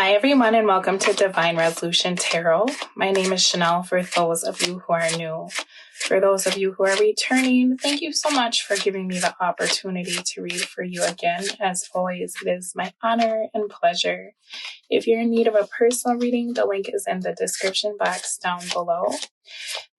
Hi, everyone, and welcome to Divine Resolution Tarot. My name is Chanel for those of you who are new. For those of you who are returning, thank you so much for giving me the opportunity to read for you again. As always, it is my honor and pleasure. If you're in need of a personal reading, the link is in the description box down below.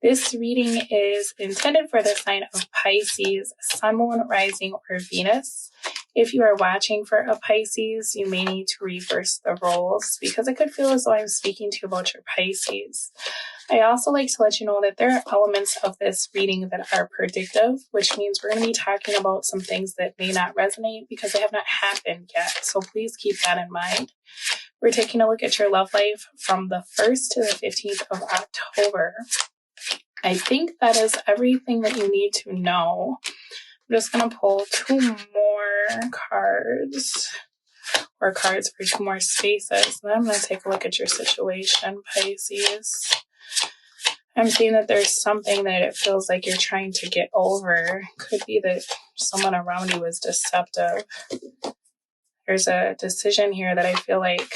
This reading is intended for the sign of Pisces, Sun, Moon, Rising, or Venus. If you are watching for a Pisces, you may need to reverse the roles because it could feel as though I'm speaking to you about your Pisces. I also like to let you know that there are elements of this reading that are predictive, which means we're going to be talking about some things that may not resonate because they have not happened yet. So please keep that in mind. We're taking a look at your love life from the 1st to the 15th of October. I think that is everything that you need to know. I'm just going to pull two more cards, or cards for two more spaces. And then I'm going to take a look at your situation, Pisces. I'm seeing that there's something that it feels like you're trying to get over. Could be that someone around you is deceptive. There's a decision here that I feel like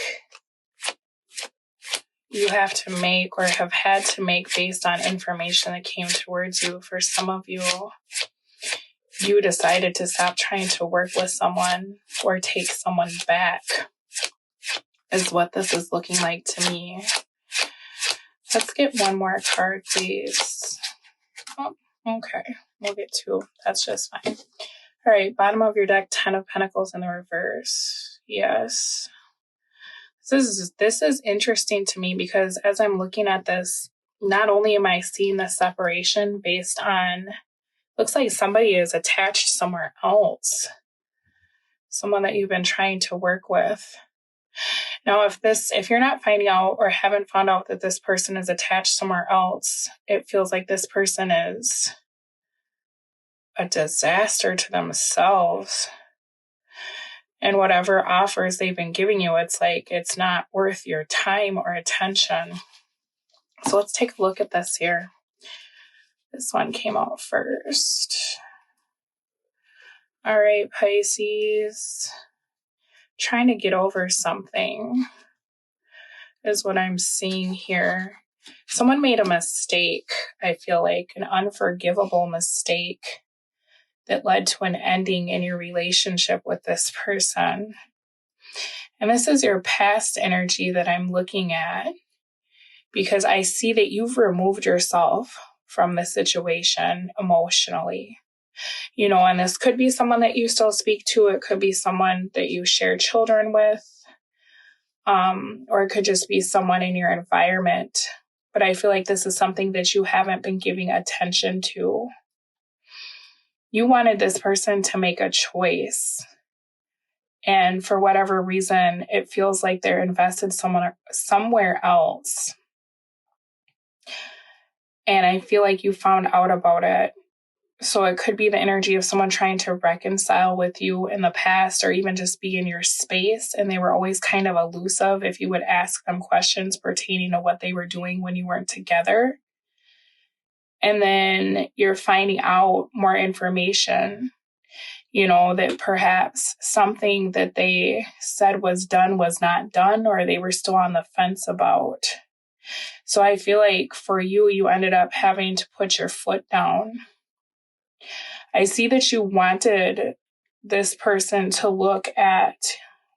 you have to make or have had to make based on information that came towards you. For some of you, you decided to stop trying to work with someone or take someone back, is what this is looking like to me. Let's get one more card, please. Oh, okay, we'll get two. That's just fine. All right, bottom of your deck, 10 of Pentacles in the reverse. Yes. This is interesting to me because as I'm looking at this, not only am I seeing the separation based on, looks like somebody is attached somewhere else. Someone that you've been trying to work with. Now, if you're not finding out or haven't found out that this person is attached somewhere else, it feels like this person is a disaster to themselves. And whatever offers they've been giving you, it's like it's not worth your time or attention. So let's take a look at this here. This one came out first. All right, Pisces. Trying to get over something is what I'm seeing here. Someone made a mistake, I feel like, an unforgivable mistake that led to an ending in your relationship with this person. And this is your past energy that I'm looking at because I see that you've removed yourself from the situation emotionally. You know, and this could be someone that you still speak to. It could be someone that you share children with, or it could just be someone in your environment. But I feel like this is something that you haven't been giving attention to. You wanted this person to make a choice. And for whatever reason, it feels like they're invested somewhere else. And I feel like you found out about it. So it could be the energy of someone trying to reconcile with you in the past or even just be in your space. And they were always kind of elusive if you would ask them questions pertaining to what they were doing when you weren't together. And then you're finding out more information, you know, that perhaps something that they said was done was not done, or they were still on the fence about. So I feel like for you, you ended up having to put your foot down. I see that you wanted this person to look at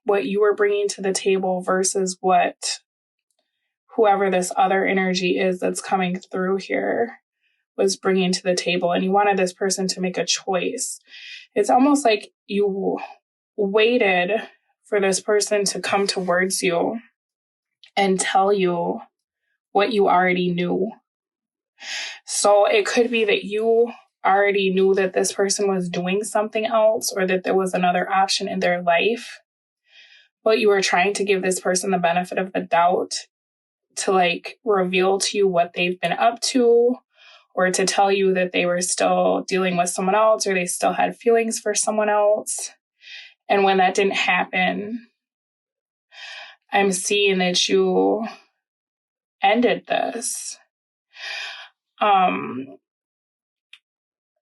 what you were bringing to the table versus what whoever this other energy is that's coming through here was bringing to the table. And you wanted this person to make a choice. It's almost like you waited for this person to come towards you and tell you what you already knew. So it could be that you already knew that this person was doing something else or that there was another option in their life, but you were trying to give this person the benefit of the doubt to like reveal to you what they've been up to, or to tell you that they were still dealing with someone else or they still had feelings for someone else. And when that didn't happen, I'm seeing that you ended this.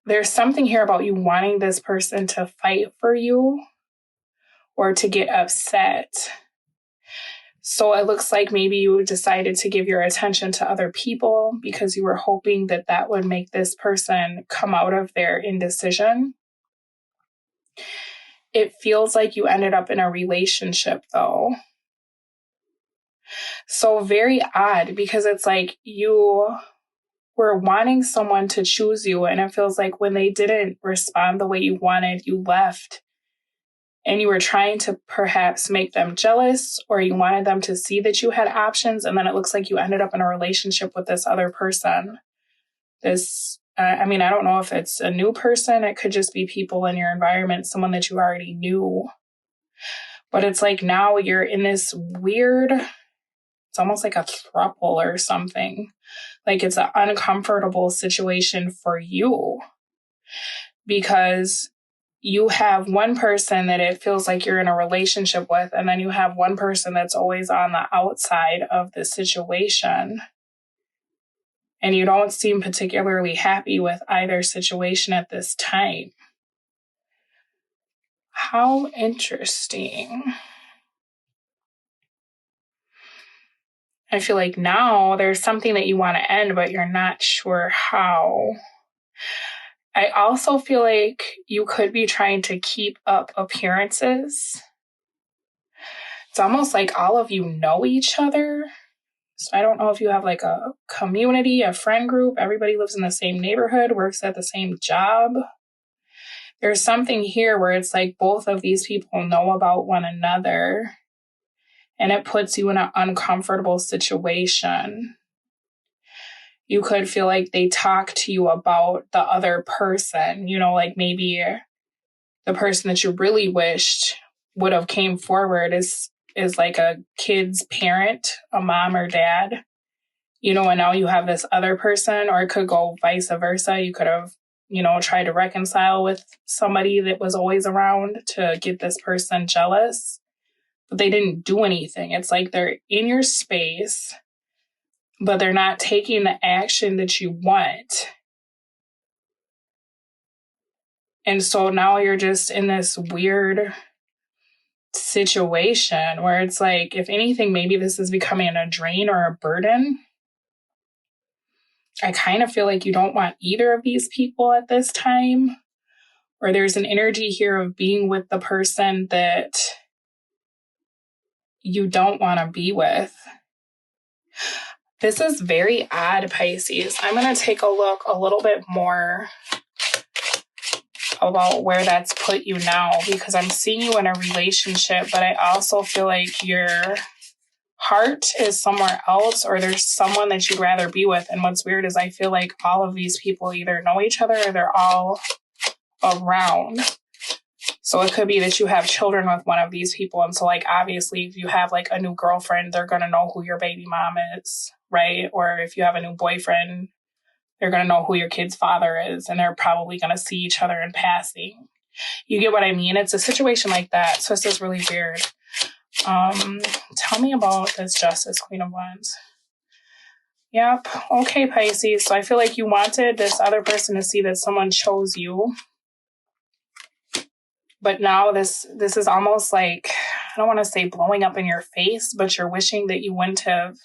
There's something here about you wanting this person to fight for you or to get upset. So it looks like maybe you decided to give your attention to other people because you were hoping that that would make this person come out of their indecision. It feels like you ended up in a relationship though. So very odd, because it's like you were wanting someone to choose you, and it feels like when they didn't respond the way you wanted, you left. And you were trying to perhaps make them jealous, or you wanted them to see that you had options. And then it looks like you ended up in a relationship with this other person. I don't know if it's a new person. It could just be people in your environment, someone that you already knew. But it's like now you're in this weird, it's almost like a throuple or something. Like it's an uncomfortable situation for you, because you have one person that it feels like you're in a relationship with, and then you have one person that's always on the outside of the situation. And you don't seem particularly happy with either situation at this time. How interesting. I feel like now there's something that you want to end, but you're not sure how. I also feel like you could be trying to keep up appearances. It's almost like all of you know each other. So I don't know if you have like a community, a friend group, everybody lives in the same neighborhood, works at the same job. There's something here where it's like both of these people know about one another, and it puts you in an uncomfortable situation. You could feel like they talk to you about the other person, like maybe the person that you really wished would have came forward is like a kid's parent, a mom or dad, and now you have this other person, or it could go vice versa. You could have, tried to reconcile with somebody that was always around to get this person jealous, but they didn't do anything. It's like they're in your space, but they're not taking the action that you want. And so now you're just in this weird situation where it's like, if anything, maybe this is becoming a drain or a burden. I kind of feel like you don't want either of these people at this time, or there's an energy here of being with the person that you don't want to be with. This is very odd, Pisces. I'm going to take a look a little bit more about where that's put you now, because I'm seeing you in a relationship, but I also feel like your heart is somewhere else, or there's someone that you'd rather be with. And what's weird is I feel like all of these people either know each other or they're all around. So it could be that you have children with one of these people. And so like, obviously, if you have like a new girlfriend, they're going to know who your baby mom is, right? Or if you have a new boyfriend, they're going to know who your kid's father is, and they're probably going to see each other in passing. You get what I mean? It's a situation like that. So this is really weird. Tell me about this Justice, Queen of Wands. Yep. Okay, Pisces. So I feel like you wanted this other person to see that someone chose you. But now this is almost like, I don't want to say blowing up in your face, but you're wishing that you wouldn't have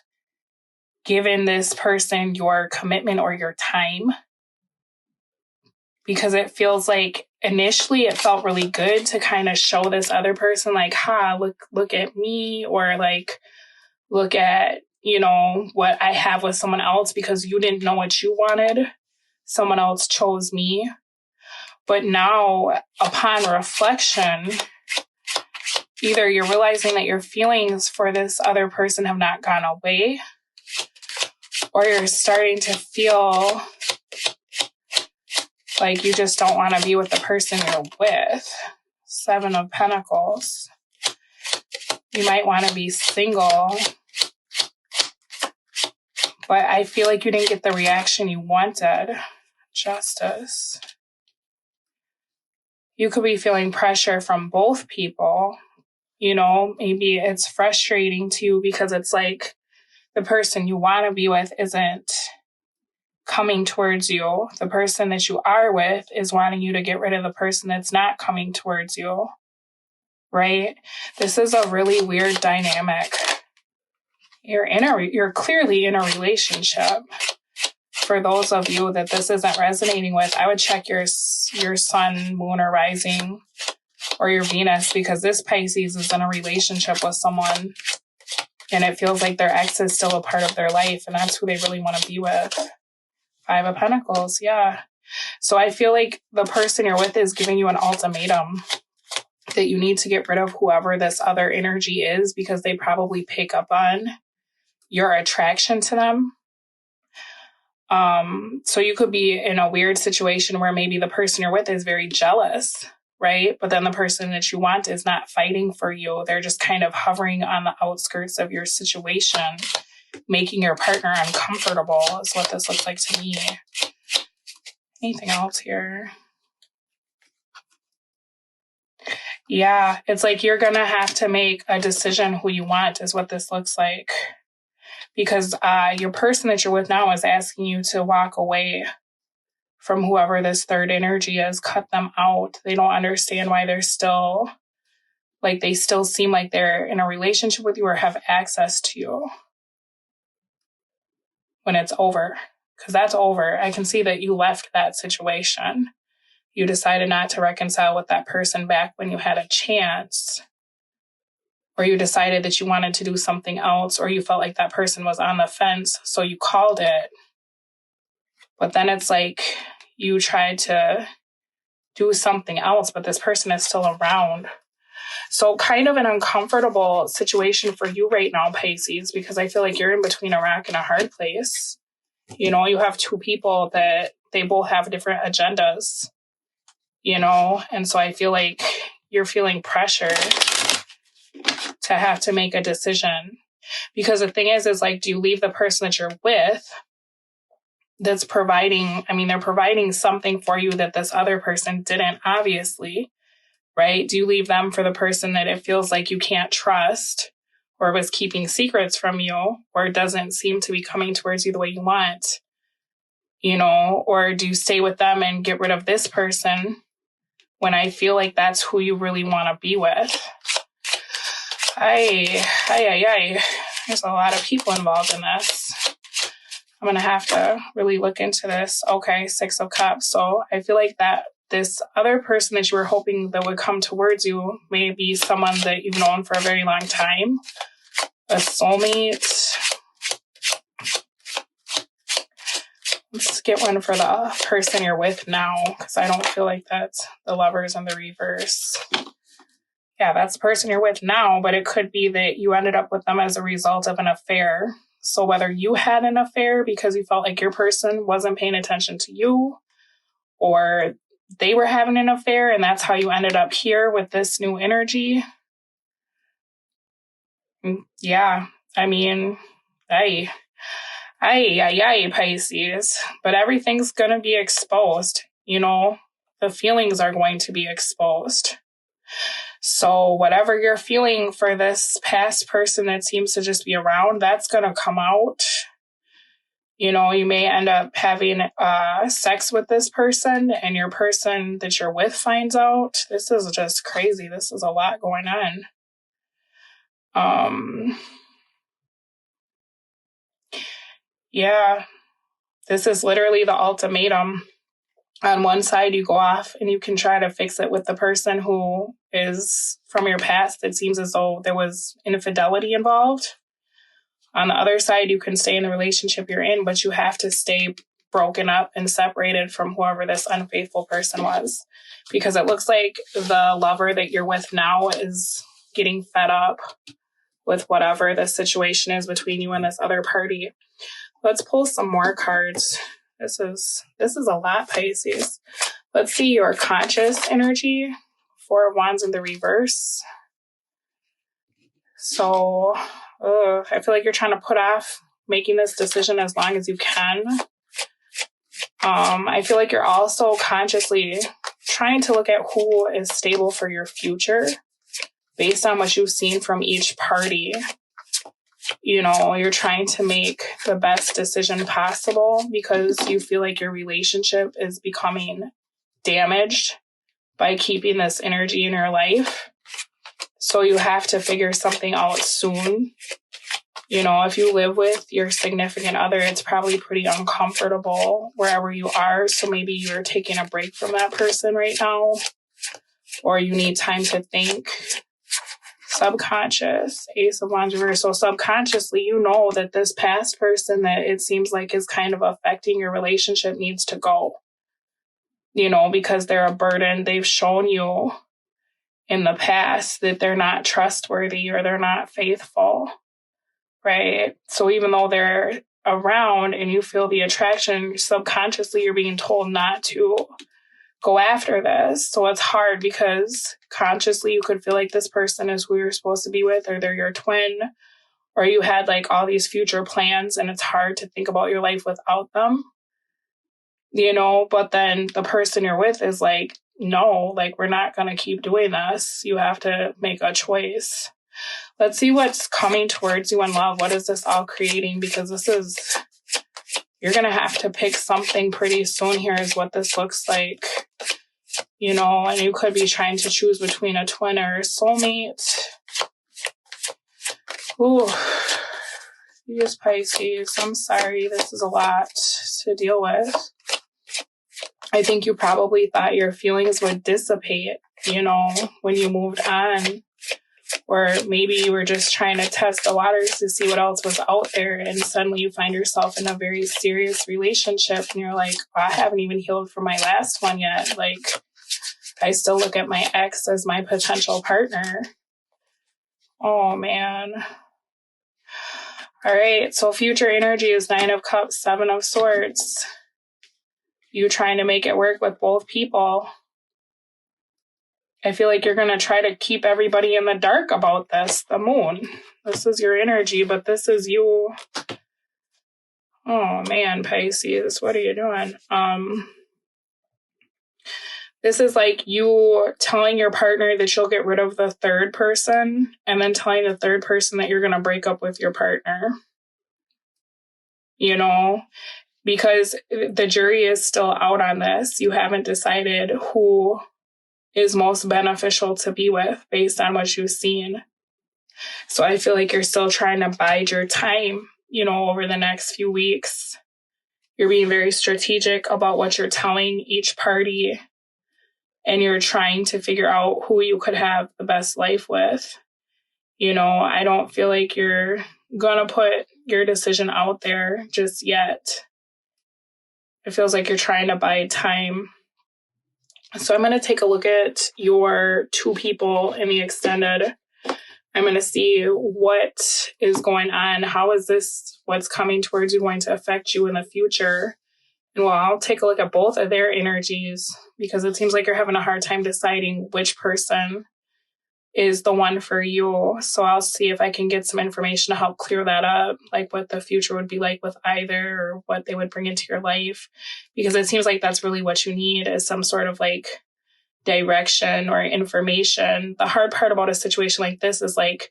given this person your commitment or your time. Because it feels like initially it felt really good to kind of show this other person like, look at me, or like, look at, what I have with someone else, because you didn't know what you wanted. Someone else chose me. But now, upon reflection, either you're realizing that your feelings for this other person have not gone away, or you're starting to feel like you just don't want to be with the person you're with. 7 of Pentacles. You might want to be single, but I feel like you didn't get the reaction you wanted. Justice. You could be feeling pressure from both people. Maybe it's frustrating to you because it's like the person you want to be with isn't coming towards you. The person that you are with is wanting you to get rid of the person that's not coming towards you, right? This is a really weird dynamic. You're clearly in a relationship. For those of you that this isn't resonating with, I would check your sun, moon, or rising, or your Venus, because this Pisces is in a relationship with someone and it feels like their ex is still a part of their life and that's who they really want to be with. 5 of Pentacles, yeah. So I feel like the person you're with is giving you an ultimatum that you need to get rid of whoever this other energy is, because they probably pick up on your attraction to them. So you could be in a weird situation where maybe the person you're with is very jealous, right? But then the person that you want is not fighting for you. They're just kind of hovering on the outskirts of your situation, making your partner uncomfortable is what this looks like to me. Anything else here? Yeah, it's like you're going to have to make a decision who you want is what this looks like. Because your person that you're with now is asking you to walk away from whoever this third energy is, cut them out. They don't understand why they're still, like, they still seem like they're in a relationship with you or have access to you when it's over. Because that's over. I can see that you left that situation. You decided not to reconcile with that person back when you had a chance. Or you decided that you wanted to do something else, or you felt like that person was on the fence, so you called it. But then it's like you tried to do something else, but this person is still around. So kind of an uncomfortable situation for you right now, Pisces, because I feel like you're in between a rock and a hard place. You know, you have two people that they both have different agendas, you know, and so I feel like you're feeling pressure to have to make a decision. Because the thing is like, do you leave the person that you're with that's providing, I mean, they're providing something for you that this other person didn't, obviously, right? Do you leave them for the person that it feels like you can't trust or was keeping secrets from you or doesn't seem to be coming towards you the way you want, you know? Or do you stay with them and get rid of this person when I feel like that's who you really want to be with? There's a lot of people involved in this. I'm going to have to really look into this. Okay, 6 of Cups. So I feel like that this other person that you were hoping that would come towards you may be someone that you've known for a very long time. A soulmate. Let's get one for the person you're with now, because I don't feel like that's the Lovers in the reverse. Yeah, that's the person you're with now, but it could be that you ended up with them as a result of an affair. So whether you had an affair because you felt like your person wasn't paying attention to you, or they were having an affair and that's how you ended up here with this new energy. Yeah, I mean, Pisces. But everything's going to be exposed, you know? The feelings are going to be exposed. So whatever you're feeling for this past person that seems to just be around, that's going to come out. You know, you may end up having sex with this person and your person that you're with finds out. This is just crazy. This is a lot going on. Yeah, this is literally the ultimatum. On one side, you go off and you can try to fix it with the person who is from your past. It seems as though there was infidelity involved. On the other side, you can stay in the relationship you're in, but you have to stay broken up and separated from whoever this unfaithful person was. Because it looks like the lover that you're with now is getting fed up with whatever the situation is between you and this other party. Let's pull some more cards. This is a lot, Pisces. Let's see your conscious energy. 4 of Wands in the reverse. So, I feel like you're trying to put off making this decision as long as you can. I feel like you're also consciously trying to look at who is stable for your future based on what you've seen from each party. You know, you're trying to make the best decision possible because you feel like your relationship is becoming damaged by keeping this energy in your life. So you have to figure something out soon. You know, if you live with your significant other, it's probably pretty uncomfortable wherever you are. So maybe you're taking a break from that person right now, or you need time to think. Subconscious, Ace of Wands reverse. So subconsciously, you know that this past person that it seems like is kind of affecting your relationship needs to go. You know, because they're a burden. They've shown you in the past that they're not trustworthy or they're not faithful, right? So even though they're around and you feel the attraction, subconsciously you're being told not to go after this. So it's hard because consciously you could feel like this person is who you're supposed to be with, or they're your twin, or you had like all these future plans and it's hard to think about your life without them, you know, but then the person you're with is like, no, like we're not going to keep doing this. You have to make a choice. Let's see what's coming towards you in love. What is this all creating? Because you're going to have to pick something pretty soon here is what this looks like. You know, and you could be trying to choose between a twin or a soulmate. Ooh, yes, Pisces. I'm sorry. This is a lot to deal with. I think you probably thought your feelings would dissipate, you know, when you moved on. Or maybe you were just trying to test the waters to see what else was out there. And suddenly you find yourself in a very serious relationship. And you're like, oh, I haven't even healed from my last one yet. Like, I still look at my ex as my potential partner. Oh, man. All right. So future energy is 9 of Cups, 7 of Swords. You trying to make it work with both people. I feel like you're going to try to keep everybody in the dark about this. The moon. This is your energy, but this is you. Oh, man, Pisces. What are you doing? This is like you telling your partner that you'll get rid of the third person and then telling the third person that you're going to break up with your partner. You know, because the jury is still out on this. You haven't decided who is most beneficial to be with based on what you've seen. So I feel like you're still trying to bide your time, you know, over the next few weeks. You're being very strategic about what you're telling each party. And you're trying to figure out who you could have the best life with. You know, I don't feel like you're going to put your decision out there just yet. It feels like you're trying to buy time. So I'm going to take a look at your 2 people in the extended. I'm going to see what is going on. How is this, what's coming towards you, going to affect you in the future? And well, I'll take a look at both of their energies because it seems like you're having a hard time deciding which person is the one for you. So I'll see if I can get some information to help clear that up, like what the future would be like with either or what they would bring into your life. Because it seems like that's really what you need is some sort of like direction or information. The hard part about a situation like this is like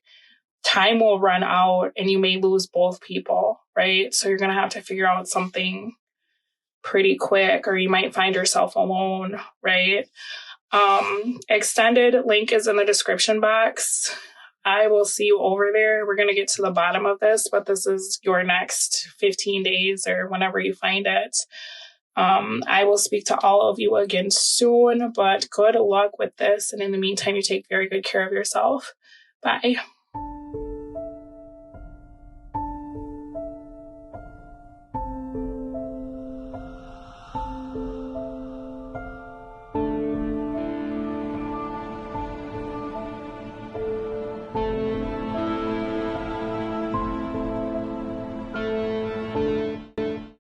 time will run out and you may lose both people, right? So you're going to have to figure out something pretty quick or you might find yourself alone, right? Extended link is in the description box. I will see you over there. We're going to get to the bottom of this, but this is your next 15 days or whenever you find it. I will speak to all of you again soon, but good luck with this. And in the meantime, you take very good care of yourself. Bye.